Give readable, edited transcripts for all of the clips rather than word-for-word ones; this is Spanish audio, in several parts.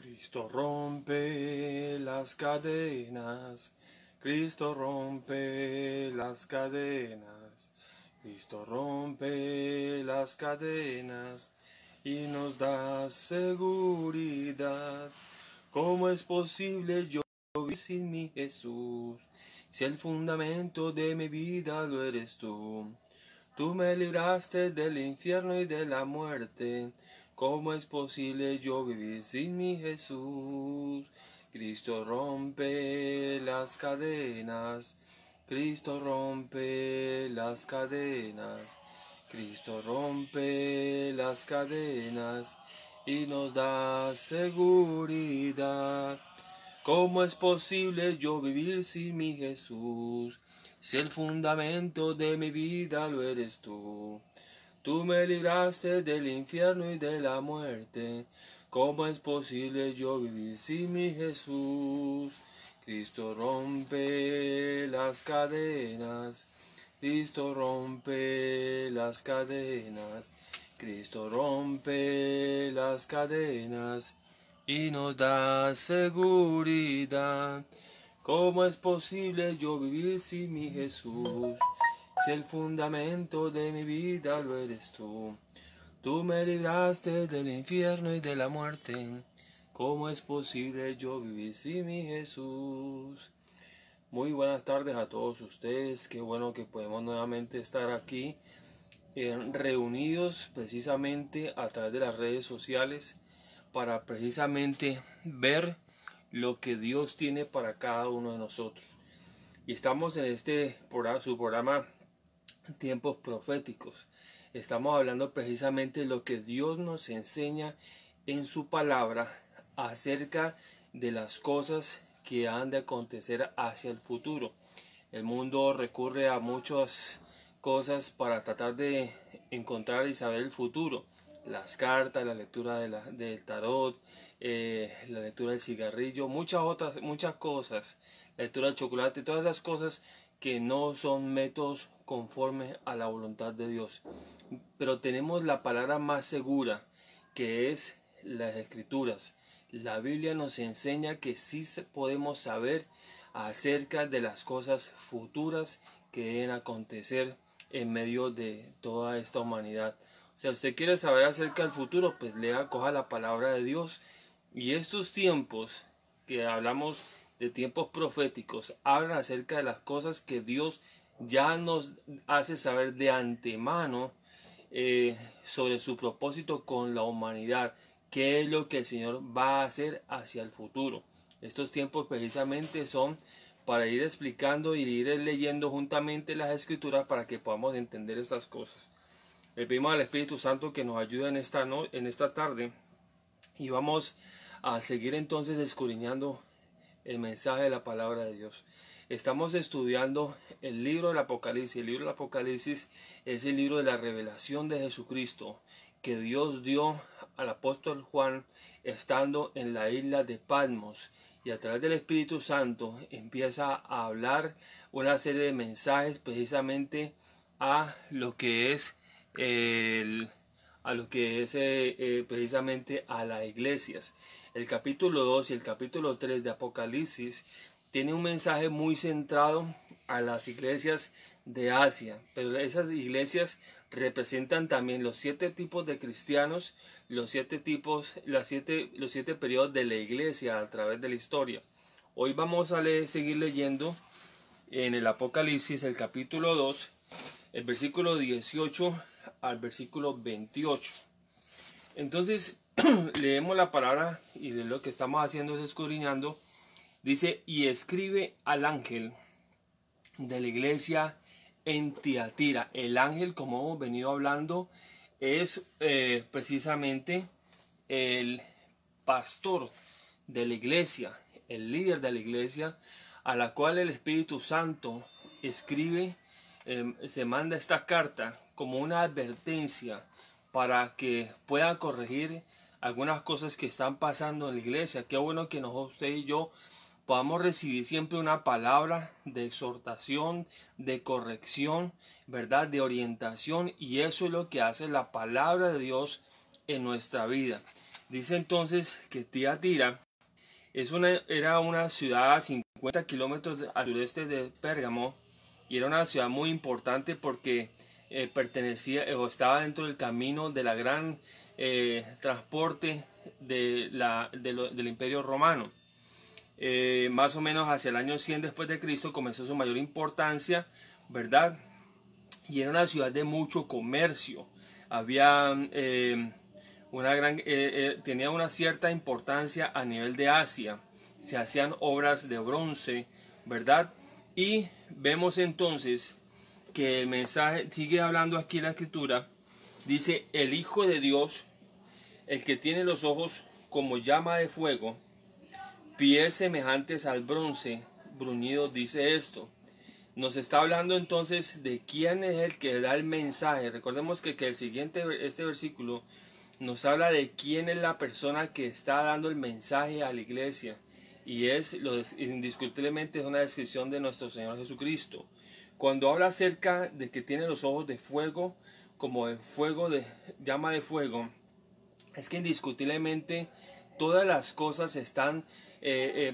Cristo rompe las cadenas, Cristo rompe las cadenas, Cristo rompe las cadenas y nos da seguridad. ¿Cómo es posible yo vivir sin mi Jesús? Si el fundamento de mi vida lo eres tú. Tú me libraste del infierno y de la muerte. ¿Cómo es posible yo vivir sin mi Jesús? Cristo rompe las cadenas. Cristo rompe las cadenas. Cristo rompe las cadenas y nos da seguridad. ¿Cómo es posible yo vivir sin mi Jesús? Si el fundamento de mi vida lo eres tú. Tú me libraste del infierno y de la muerte. ¿Cómo es posible yo vivir sin mi Jesús? Cristo rompe las cadenas. Cristo rompe las cadenas. Cristo rompe las cadenas y nos da seguridad. ¿Cómo es posible yo vivir sin mi Jesús? Si el fundamento de mi vida lo eres tú. Tú me libraste del infierno y de la muerte. ¿Cómo es posible yo vivir sin mi Jesús? Muy buenas tardes a todos ustedes. Qué bueno que podemos nuevamente estar aquí reunidos precisamente a través de las redes sociales para precisamente ver lo que Dios tiene para cada uno de nosotros. Y estamos en su programa Tiempos Proféticos. Estamos hablando precisamente de lo que Dios nos enseña en su palabra acerca de las cosas que han de acontecer hacia el futuro. El mundo recurre a muchas cosas para tratar de encontrar y saber el futuro. Las cartas, la lectura del tarot, la lectura del cigarrillo, muchas cosas, la lectura del chocolate, todas esas cosas que no son métodos conformes a la voluntad de Dios. Pero tenemos la palabra más segura, que es las Escrituras. La Biblia nos enseña que sí podemos saber acerca de las cosas futuras que deben acontecer en medio de toda esta humanidad. O sea, usted quiere saber acerca del futuro, pues coja la palabra de Dios. Y estos tiempos que hablamos de tiempos proféticos, hablan acerca de las cosas que Dios ya nos hace saber de antemano sobre su propósito con la humanidad, qué es lo que el Señor va a hacer hacia el futuro. Estos tiempos precisamente son para ir explicando y ir leyendo juntamente las Escrituras para que podamos entender estas cosas. Le pedimos al Espíritu Santo que nos ayude en esta tarde y vamos a seguir entonces escudriñando el mensaje de la palabra de Dios. Estamos estudiando el libro del Apocalipsis. El libro del Apocalipsis es el libro de la revelación de Jesucristo que Dios dio al apóstol Juan estando en la isla de Patmos, y a través del Espíritu Santo empieza a hablar una serie de mensajes precisamente a lo que es precisamente a las iglesias. El capítulo 2 y el capítulo 3 de Apocalipsis tiene un mensaje muy centrado a las iglesias de Asia, pero esas iglesias representan también los 7 tipos de cristianos, los 7 periodos de la iglesia a través de la historia. Hoy vamos a seguir leyendo en el Apocalipsis el capítulo 2, el versículo 18 al versículo 28. Entonces leemos la palabra y de lo que estamos haciendo es escudriñando. Dice: y escribe al ángel de la iglesia en Tiatira. El ángel, como hemos venido hablando, es precisamente el pastor de la iglesia, el líder de la iglesia, a la cual el Espíritu Santo escribe, se manda esta carta como una advertencia para que pueda corregir algunas cosas que están pasando en la iglesia. Qué bueno que usted y yo podamos recibir siempre una palabra de exhortación, de corrección, ¿verdad? De orientación, y eso es lo que hace la palabra de Dios en nuestra vida. Dice entonces que Tiatira era una ciudad a 50 kilómetros al sureste de Pérgamo, y era una ciudad muy importante porque pertenecía o estaba dentro del camino de la gran transporte del Imperio Romano. Más o menos hacia el año 100 después de Cristo comenzó su mayor importancia, ¿verdad? Y era una ciudad de mucho comercio. Había tenía una cierta importancia a nivel de Asia. Se hacían obras de bronce, ¿verdad? Y vemos entonces que el mensaje sigue hablando aquí la escritura. Dice: el Hijo de Dios, el que tiene los ojos como llama de fuego, pies semejantes al bronce bruñido, dice esto. Nos está hablando entonces de quién es el que da el mensaje. Recordemos que este versículo nos habla de quién es la persona que está dando el mensaje a la iglesia. Y indiscutiblemente es una descripción de nuestro Señor Jesucristo. Cuando habla acerca de que tiene los ojos de fuego, como de fuego, de llama de fuego, es que indiscutiblemente todas las cosas están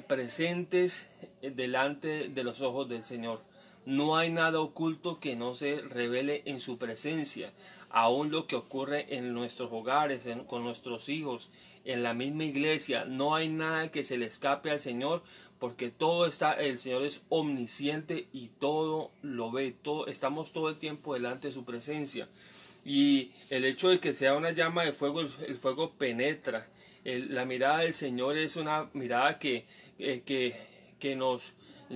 presentes delante de los ojos del Señor. No hay nada oculto que no se revele en su presencia. Aún lo que ocurre en nuestros hogares, con nuestros hijos, en la misma iglesia, no hay nada que se le escape al Señor, porque el Señor es omnisciente y todo lo ve. Estamos todo el tiempo delante de su presencia. Y el hecho de que sea una llama de fuego, el fuego penetra. La mirada del Señor es una mirada que nos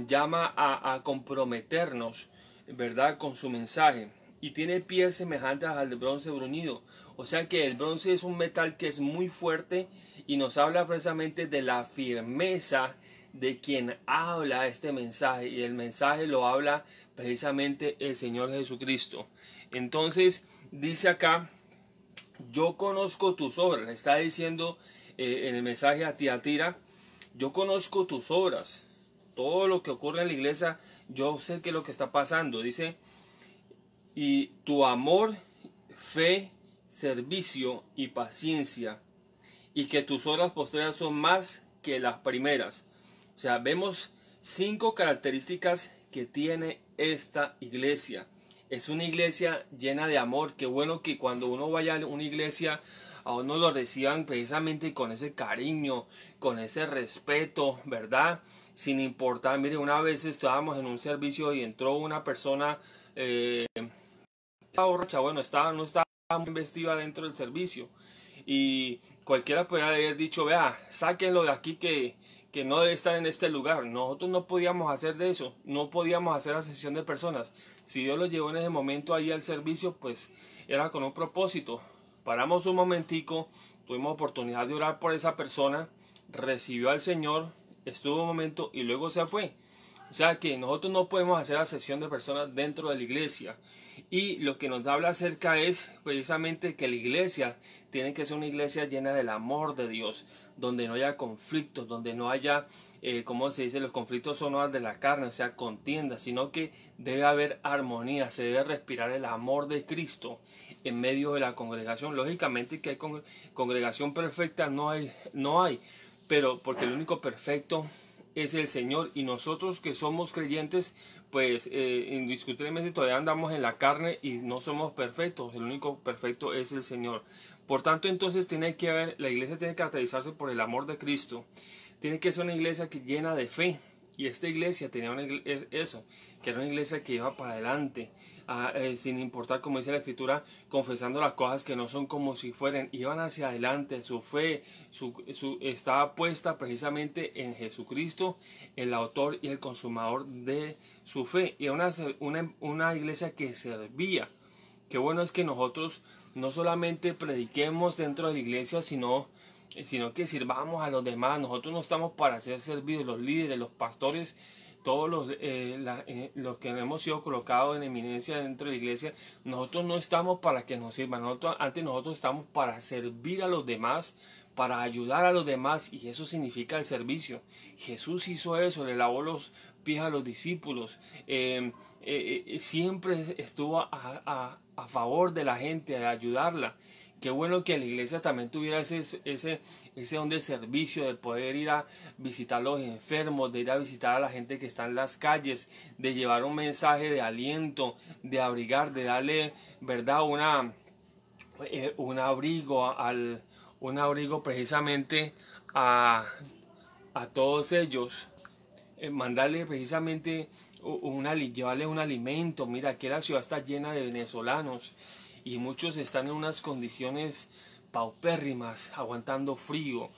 llama a comprometernos, ¿verdad?, con su mensaje. Y tiene pies semejantes al de bronce bruñido. O sea que el bronce es un metal que es muy fuerte, y nos habla precisamente de la firmeza de quien habla este mensaje. Y el mensaje lo habla precisamente el Señor Jesucristo. Entonces dice acá: yo conozco tus obras. Le está diciendo en el mensaje a Tiatira: yo conozco tus obras. Todo lo que ocurre en la iglesia, yo sé que es lo que está pasando. Dice: y tu amor, fe, servicio y paciencia, y que tus obras postreras son más que las primeras. O sea, vemos 5 características que tiene esta iglesia. Es una iglesia llena de amor. Qué bueno que cuando uno vaya a una iglesia, a uno lo reciban precisamente con ese cariño, con ese respeto, ¿verdad? Sin importar. Mire, una vez estábamos en un servicio y entró una persona, estaba borracha, bueno, no estaba muy vestida dentro del servicio, y cualquiera podría haber dicho: vea, sáquenlo de aquí, que no debe estar en este lugar. Nosotros no podíamos hacer de eso, no podíamos hacer acepción de personas. Si Dios lo llevó en ese momento ahí al servicio, pues era con un propósito. Paramos un momentico, tuvimos oportunidad de orar por esa persona, recibió al Señor, estuvo un momento y luego se fue. O sea que nosotros no podemos hacer acepción de personas dentro de la iglesia. Y lo que nos habla acerca es precisamente que la iglesia tiene que ser una iglesia llena del amor de Dios, donde no haya conflictos, donde no haya, como se dice, los conflictos son obras de la carne, o sea, contiendas, sino que debe haber armonía, se debe respirar el amor de Cristo en medio de la congregación. Lógicamente que hay congregación perfecta, no hay, pero porque el único perfecto es el Señor, y nosotros que somos creyentes, pues indiscutiblemente todavía andamos en la carne y no somos perfectos. El único perfecto es el Señor. Por tanto, entonces la iglesia tiene que caracterizarse por el amor de Cristo. Tiene que ser una iglesia que llena de fe. Y esta iglesia tenía eso, que era una iglesia que iba para adelante, sin importar, como dice la Escritura, confesando las cosas que no son como si fueran. Iban hacia adelante, su fe estaba puesta precisamente en Jesucristo, el autor y el consumador de su fe. Y era una iglesia que servía. Qué bueno es que nosotros no solamente prediquemos dentro de la iglesia, sino que sirvamos a los demás. Nosotros no estamos para ser servidos. Los líderes, los pastores, todos los que hemos sido colocados en eminencia dentro de la iglesia, nosotros no estamos para que nos sirvan. Nosotros estamos para servir a los demás, para ayudar a los demás, y eso significa el servicio. Jesús hizo eso, le lavó los pies a los discípulos, siempre estuvo a favor de la gente, de ayudarla. Qué bueno que la iglesia también tuviera ese don de servicio, de poder ir a visitar a los enfermos, de ir a visitar a la gente que está en las calles, de llevar un mensaje de aliento, de abrigar, de darle, ¿verdad?, un abrigo un abrigo precisamente a, a todos ellos, mandarle precisamente llevarle un alimento. Mira que la ciudad está llena de venezolanos y muchos están en unas condiciones paupérrimas, aguantando frío,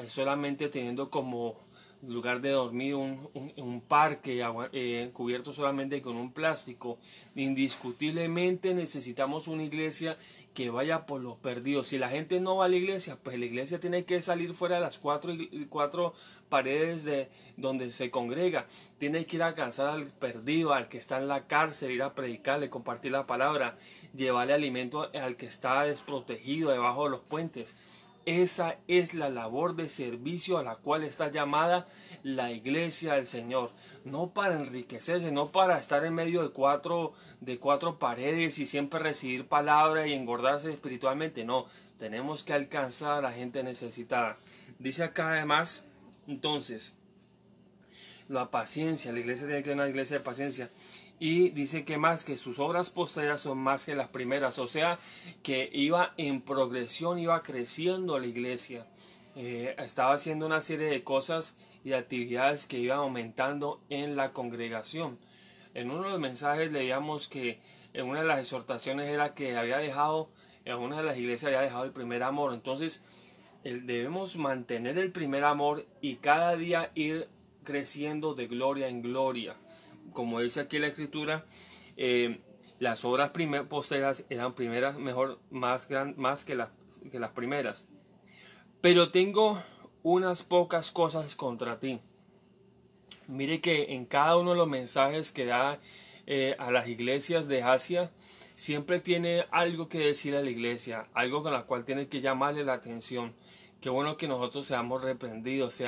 solamente teniendo como lugar de dormir un parque cubierto solamente con un plástico. Indiscutiblemente necesitamos una iglesia que vaya por los perdidos. Si la gente no va a la iglesia, pues la iglesia tiene que salir fuera de las cuatro paredes de donde se congrega. Tiene que ir a alcanzar al perdido, al que está en la cárcel, ir a predicarle, compartir la palabra, llevarle alimento al que está desprotegido debajo de los puentes. Esa es la labor de servicio a la cual está llamada la iglesia del Señor. No para enriquecerse, no para estar en medio de cuatro paredes y siempre recibir palabra y engordarse espiritualmente. No, tenemos que alcanzar a la gente necesitada. Dice acá además, entonces, la paciencia. La iglesia tiene que ser una iglesia de paciencia. Y dice que más que sus obras postreras son más que las primeras. O sea que iba en progresión, iba creciendo la iglesia. Estaba haciendo una serie de cosas y de actividades que iban aumentando en la congregación. En uno de los mensajes leíamos que en una de las exhortaciones era que había dejado, en una de las iglesias había dejado el primer amor. Entonces debemos mantener el primer amor y cada día ir creciendo de gloria en gloria. Como dice aquí la escritura, las obras posteras eran primeras mejor, más que las primeras. Pero tengo unas pocas cosas contra ti. Mire que en cada uno de los mensajes que da a las iglesias de Asia, siempre tiene algo que decir a la iglesia, algo con la cual tiene que llamarle la atención. Qué bueno que nosotros seamos reprendidos,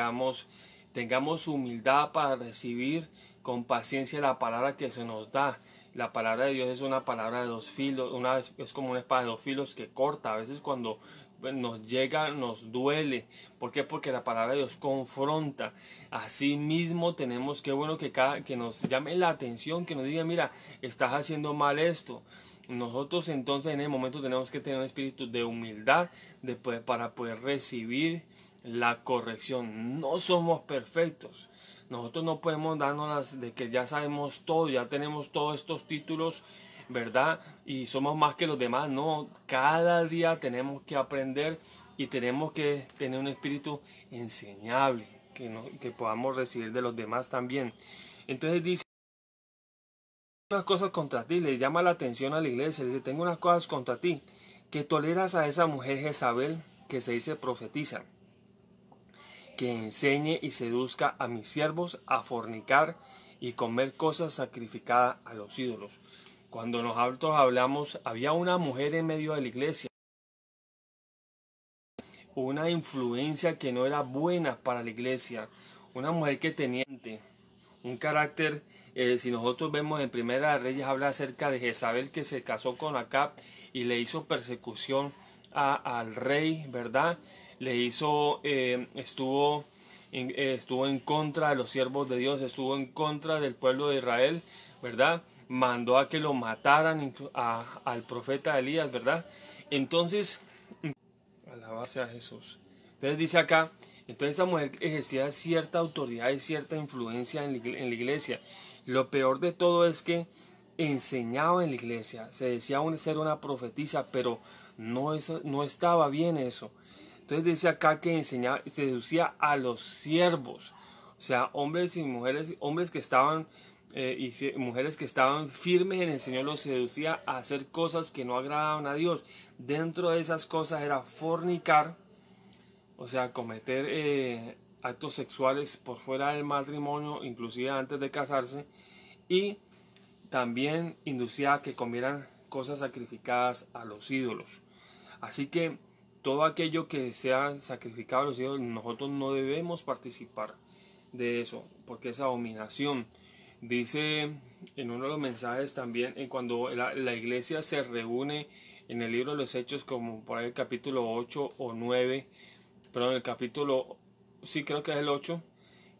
tengamos humildad para recibir con paciencia la palabra que se nos da. La palabra de Dios es una palabra de dos filos, es como una espada de dos filos que corta. A veces cuando nos llega, nos duele. ¿Por qué? Porque la palabra de Dios confronta. Así mismo tenemos, qué bueno que nos llame la atención, que nos diga, mira, estás haciendo mal esto. Nosotros entonces en el momento tenemos que tener un espíritu de humildad para poder recibir la corrección. No somos perfectos. Nosotros no podemos darnos las de que ya sabemos todo, ya tenemos todos estos títulos, ¿verdad? Y somos más que los demás. No, cada día tenemos que aprender y tenemos que tener un espíritu enseñable, que podamos recibir de los demás también. Entonces dice unas cosas contra ti, le llama la atención a la iglesia, le dice, tengo unas cosas contra ti, que toleras a esa mujer Jezabel que se dice profetiza, que enseñe y seduzca a mis siervos a fornicar y comer cosas sacrificadas a los ídolos. Cuando nosotros hablamos, había una mujer en medio de la iglesia, una influencia que no era buena para la iglesia, una mujer que tenía un carácter. Si nosotros vemos en Primera de Reyes, habla acerca de Jezabel que se casó con Acab y le hizo persecución al rey, ¿verdad? Estuvo en contra de los siervos de Dios, estuvo en contra del pueblo de Israel, ¿verdad? Mandó a que lo mataran al profeta Elías, ¿verdad? Entonces, alabase a Jesús. Entonces dice acá, entonces esta mujer ejercía cierta autoridad y cierta influencia en la iglesia. Lo peor de todo es que enseñaba en la iglesia, se decía ser una profetisa, pero no estaba bien eso. Entonces dice acá que enseñaba, seducía a los siervos, o sea, hombres y mujeres, hombres que estaban y mujeres que estaban firmes en el Señor, los seducía a hacer cosas que no agradaban a Dios. Dentro de esas cosas era fornicar, o sea, cometer actos sexuales por fuera del matrimonio, inclusive antes de casarse, y también inducía a que comieran cosas sacrificadas a los ídolos. Así que todo aquello que sea sacrificado a los ídolos, nosotros no debemos participar de eso, porque es abominación. Dice en uno de los mensajes también, cuando la iglesia se reúne en el libro de los Hechos, como por ahí el capítulo 8 o 9, perdón, el capítulo, sí creo que es el 8,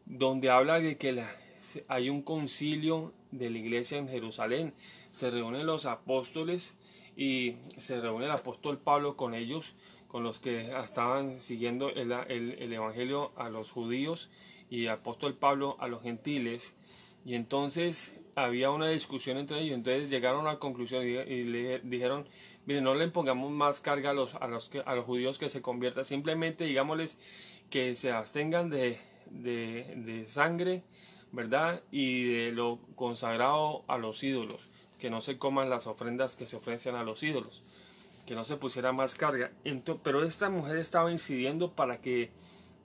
donde habla de que hay un concilio de la iglesia en Jerusalén. Se reúnen los apóstoles y se reúne el apóstol Pablo con ellos, con los que estaban siguiendo el evangelio a los judíos, y el apóstol Pablo a los gentiles. Y entonces había una discusión entre ellos. Entonces llegaron a la conclusión y le dijeron: miren, no le pongamos más carga a los judíos que se conviertan, simplemente digámosles que se abstengan de sangre, ¿verdad? Y de lo consagrado a los ídolos, que no se coman las ofrendas que se ofrecen a los ídolos, que no se pusiera más carga. Pero esta mujer estaba incidiendo para que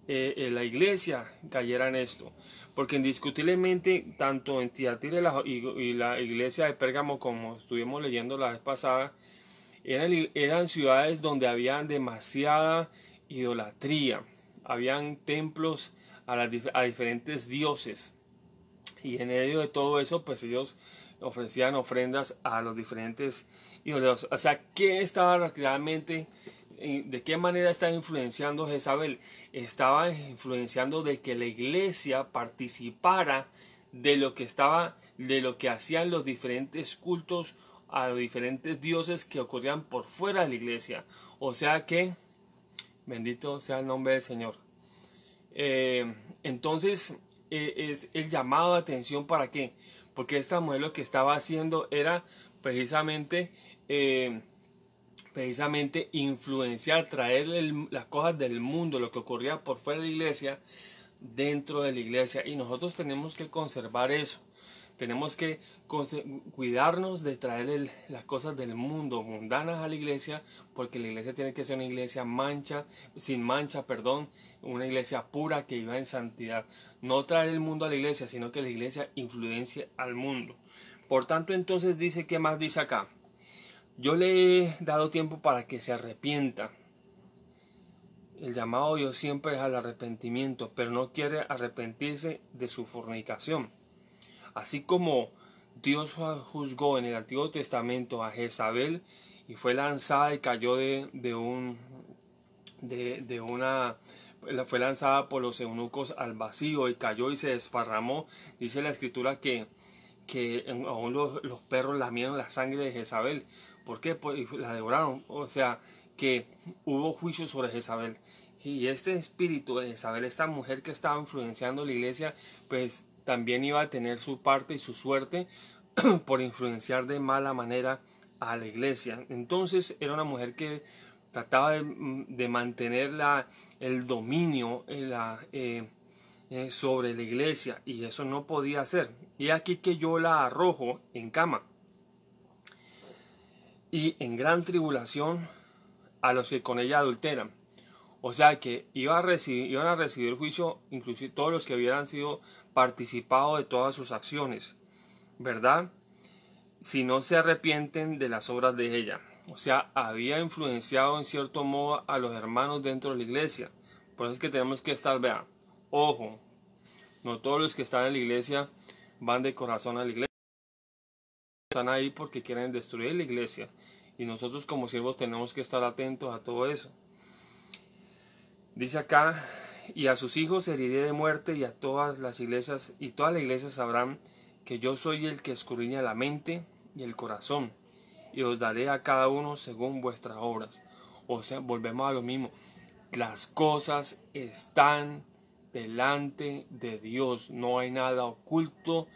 la iglesia cayera en esto, porque indiscutiblemente tanto en Tiatira y la iglesia de Pérgamo, como estuvimos leyendo la vez pasada, eran ciudades donde había demasiada idolatría, habían templos a diferentes dioses, y en medio de todo eso pues ellos ofrecían ofrendas a los diferentes ídolos. O sea, ¿qué estaba realmente, de qué manera estaba influenciando Jezabel? Estaba influenciando de que la iglesia participara de lo que hacían los diferentes cultos a los diferentes dioses que ocurrían por fuera de la iglesia. O sea que, bendito sea el nombre del Señor. Entonces es el llamado de atención. ¿Para qué? Porque esta mujer lo que estaba haciendo era precisamente influenciar, traer las cosas del mundo, lo que ocurría por fuera de la iglesia, dentro de la iglesia. Y nosotros tenemos que conservar eso. Tenemos que cuidarnos de traer las cosas del mundo, mundanas, a la iglesia, porque la iglesia tiene que ser una iglesia sin mancha, una iglesia pura que viva en santidad. No traer el mundo a la iglesia, sino que la iglesia influencie al mundo. Por tanto, entonces dice, ¿qué más dice acá? Yo le he dado tiempo para que se arrepienta. El llamado de Dios siempre es al arrepentimiento, pero no quiere arrepentirse de su fornicación. Así como Dios juzgó en el Antiguo Testamento a Jezabel y fue lanzada y cayó fue lanzada por los eunucos al vacío y cayó y se desparramó. Dice la escritura que aún los perros lamieron la sangre de Jezabel. ¿Por qué? Pues la devoraron. O sea, que hubo juicio sobre Jezabel. Y este espíritu de Jezabel, esta mujer que estaba influenciando la iglesia, pues también iba a tener su parte y su suerte por influenciar de mala manera a la iglesia. Entonces era una mujer que trataba de mantener el dominio sobre la iglesia, y eso no podía hacer. Y aquí que yo la arrojo en cama y en gran tribulación a los que con ella adulteran. O sea que iban a recibir juicio, inclusive todos los que hubieran sido participado de todas sus acciones, ¿verdad? Si no se arrepienten de las obras de ella. O sea, había influenciado en cierto modo a los hermanos dentro de la iglesia. Por eso es que tenemos que estar, vean, ojo, no todos los que están en la iglesia van de corazón a la iglesia. Están ahí porque quieren destruir la iglesia. Y nosotros como siervos tenemos que estar atentos a todo eso. Dice acá: y a sus hijos heriré de muerte, y a todas las iglesias sabrán que yo soy el que escudriña la mente y el corazón, y os daré a cada uno según vuestras obras. O sea, volvemos a lo mismo. Las cosas están delante de Dios. No hay nada oculto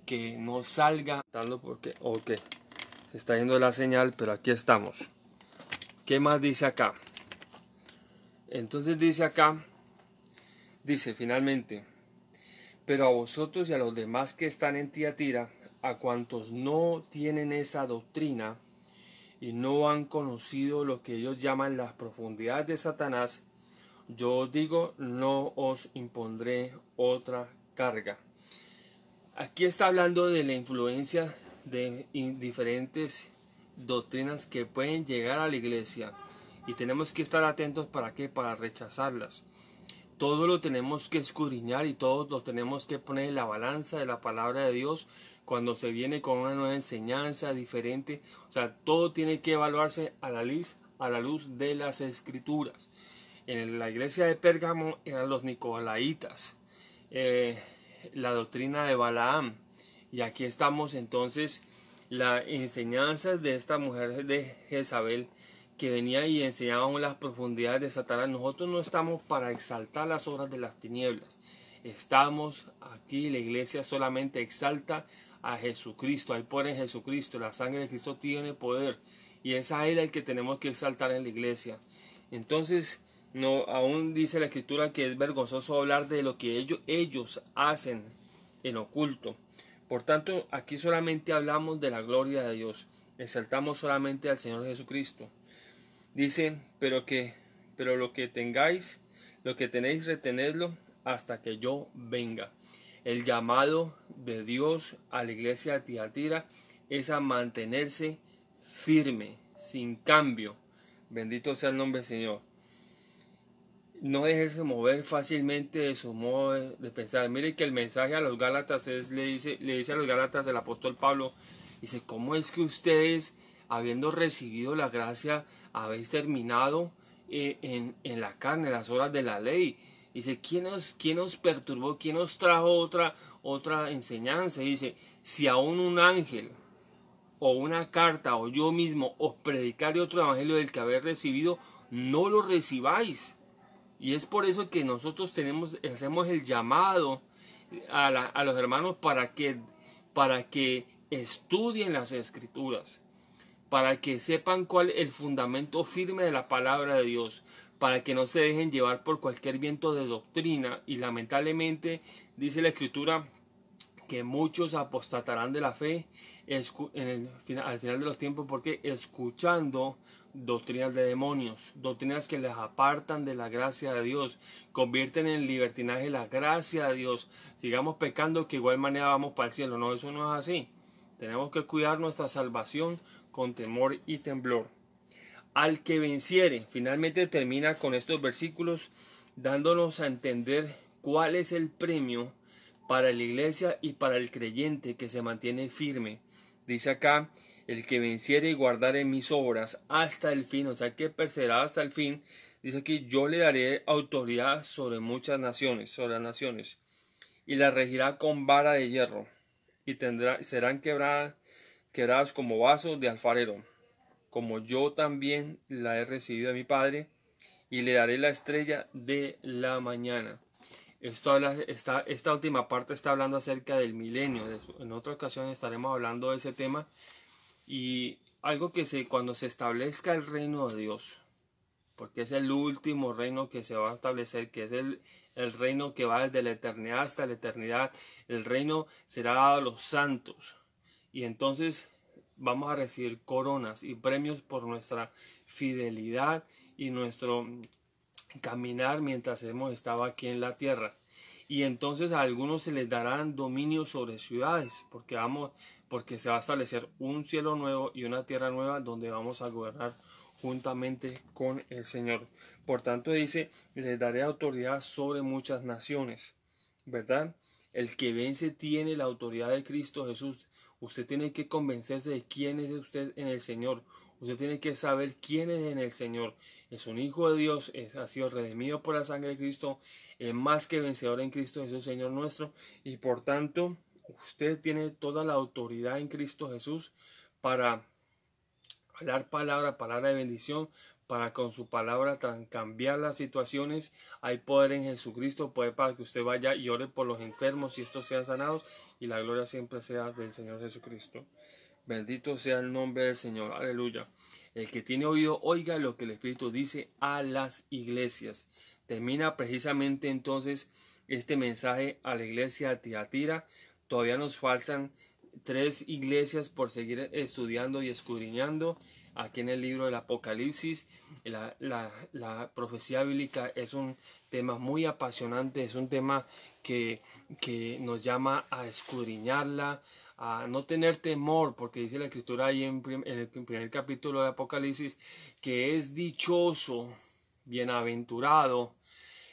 que no salga. Porque, ok, se está yendo la señal, pero aquí estamos. ¿Qué más dice acá? Entonces dice finalmente: pero a vosotros y a los demás que están en Tiatira, a cuantos no tienen esa doctrina y no han conocido lo que ellos llaman las profundidades de Satanás, yo os digo, no os impondré otra carga. Aquí está hablando de la influencia de diferentes doctrinas que pueden llegar a la iglesia. Y tenemos que estar atentos. ¿Para qué? Para rechazarlas. todo lo tenemos que escudriñar y todo lo tenemos que poner en la balanza de la palabra de Dios cuando se viene con una nueva enseñanza diferente. O sea, todo tiene que evaluarse a la luz de las Escrituras. En la iglesia de Pérgamo eran los nicolaitas, la doctrina de Balaam. Y aquí estamos entonces las enseñanzas de esta mujer de Jezabel, que venía y enseñaba las profundidades de Satanás. Nosotros no estamos para exaltar las obras de las tinieblas. Estamos aquí, la iglesia solamente exalta a Jesucristo. Hay poder en Jesucristo. La sangre de Cristo tiene poder. Y es a Él el que tenemos que exaltar en la iglesia. Entonces, no, aún dice la Escritura que es vergonzoso hablar de lo que ellos hacen en oculto. Por tanto, aquí solamente hablamos de la gloria de Dios. Exaltamos solamente al Señor Jesucristo. Dice, pero lo que tenéis, retenedlo hasta que yo venga. El llamado de Dios a la iglesia de Tiatira es a mantenerse firme, sin cambio. Bendito sea el nombre del Señor. No dejes mover fácilmente de su modo de pensar. Mire que el mensaje a los Gálatas le dice a los Gálatas el apóstol Pablo, dice, ¿cómo es que ustedes, habiendo recibido la gracia, habéis terminado en la carne, las obras de la ley? Dice, ¿quién os perturbó? ¿Quién os trajo otra enseñanza? Dice, si aún un ángel o una carta o yo mismo os predicare otro evangelio del que habéis recibido, no lo recibáis. Y es por eso que nosotros hacemos el llamado a los hermanos para que estudien las Escrituras, para que sepan cuál es el fundamento firme de la palabra de Dios, para que no se dejen llevar por cualquier viento de doctrina. Y lamentablemente dice la Escritura que muchos apostatarán de la fe al final de los tiempos, porque escuchando doctrinas de demonios, doctrinas que les apartan de la gracia de Dios, convierten en libertinaje la gracia de Dios. Sigamos pecando que igual manera vamos para el cielo. No, eso no es así. Tenemos que cuidar nuestra salvación con temor y temblor. Al que venciere, finalmente termina con estos versículos dándonos a entender cuál es el premio para la iglesia y para el creyente que se mantiene firme. Dice acá, el que venciere y guardare mis obras hasta el fin, o sea que perseverará hasta el fin. Dice aquí, yo le daré autoridad sobre muchas naciones, sobre las naciones, y la regirá con vara de hierro, y serán quebradas como vasos de alfarero, como yo también la he recibido de mi Padre, y le daré la estrella de la mañana. Esta última parte está hablando acerca del milenio. En otra ocasión estaremos hablando de ese tema. Y algo cuando se establezca el reino de Dios, porque es el último reino que se va a establecer, que es el reino que va desde la eternidad hasta la eternidad. El reino será dado a los santos. Y entonces vamos a recibir coronas y premios por nuestra fidelidad y nuestro caminar mientras hemos estado aquí en la tierra. Y entonces a algunos se les darán dominio sobre ciudades, porque se va a establecer un cielo nuevo y una tierra nueva donde vamos a gobernar juntamente con el Señor. Por tanto dice, les daré autoridad sobre muchas naciones, ¿verdad? El que vence tiene la autoridad de Cristo Jesús. Usted tiene que convencerse de quién es usted en el Señor. Usted tiene que saber quién es en el Señor. Es un hijo de Dios, ha sido redimido por la sangre de Cristo, es más que vencedor en Cristo Jesús, Señor nuestro. Y por tanto, usted tiene toda la autoridad en Cristo Jesús para hablar palabra de bendición, para con su palabra cambiar las situaciones. Hay poder en Jesucristo, poder para que usted vaya y ore por los enfermos y estos sean sanados, y la gloria siempre sea del Señor Jesucristo. Bendito sea el nombre del Señor. Aleluya. El que tiene oído, oiga lo que el Espíritu dice a las iglesias. Termina precisamente entonces este mensaje a la iglesia de Tiatira. Todavía nos faltan 3 iglesias por seguir estudiando y escudriñando. Aquí en el libro del Apocalipsis, la profecía bíblica es un tema muy apasionante, es un tema que nos llama a escudriñarla, a no tener temor, porque dice la Escritura ahí en el primer capítulo de Apocalipsis que es dichoso, bienaventurado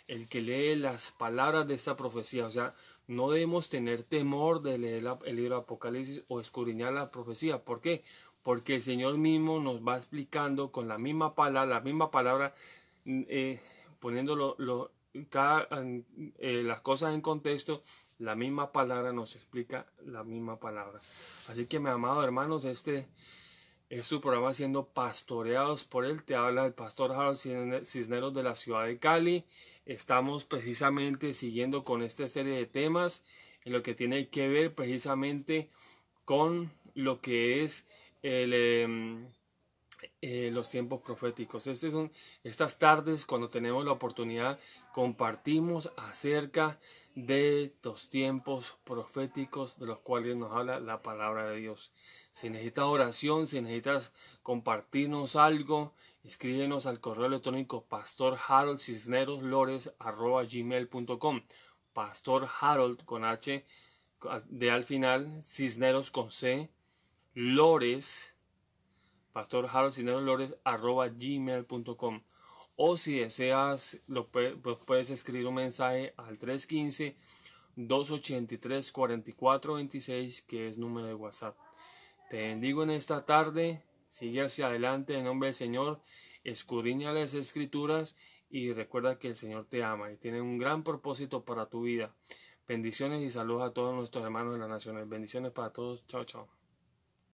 el que lee las palabras de esta profecía. O sea, no debemos tener temor de leer el libro de Apocalipsis o escudriñar la profecía. ¿Por qué? Porque el Señor mismo nos va explicando con la misma palabra, poniendo las cosas en contexto. La misma palabra nos explica la misma palabra. Así que, mis amados hermanos, este es su programa Siendo Pastoreados por Él. Te habla el pastor Harold Cisneros de la ciudad de Cali. Estamos precisamente siguiendo con esta serie de temas en lo que tiene que ver precisamente con lo que es los tiempos proféticos. Estas tardes, cuando tenemos la oportunidad, compartimos acerca de los tiempos proféticos de los cuales nos habla la palabra de Dios. Si necesitas oración, si necesitas compartirnos algo, escríbenos al correo electrónico pastorharoldcisneroslores@gmail.com. Pastor Harold con H de al final, Cisneros con C, Lores, pastorharoldcisneroslores@gmail.com. O si deseas, puedes escribir un mensaje al 315-283-4426, que es número de WhatsApp. Te bendigo en esta tarde. Sigue hacia adelante en nombre del Señor. Escudriña las Escrituras y recuerda que el Señor te ama y tiene un gran propósito para tu vida. Bendiciones y saludos a todos nuestros hermanos de las naciones. Bendiciones para todos. Chao, chao.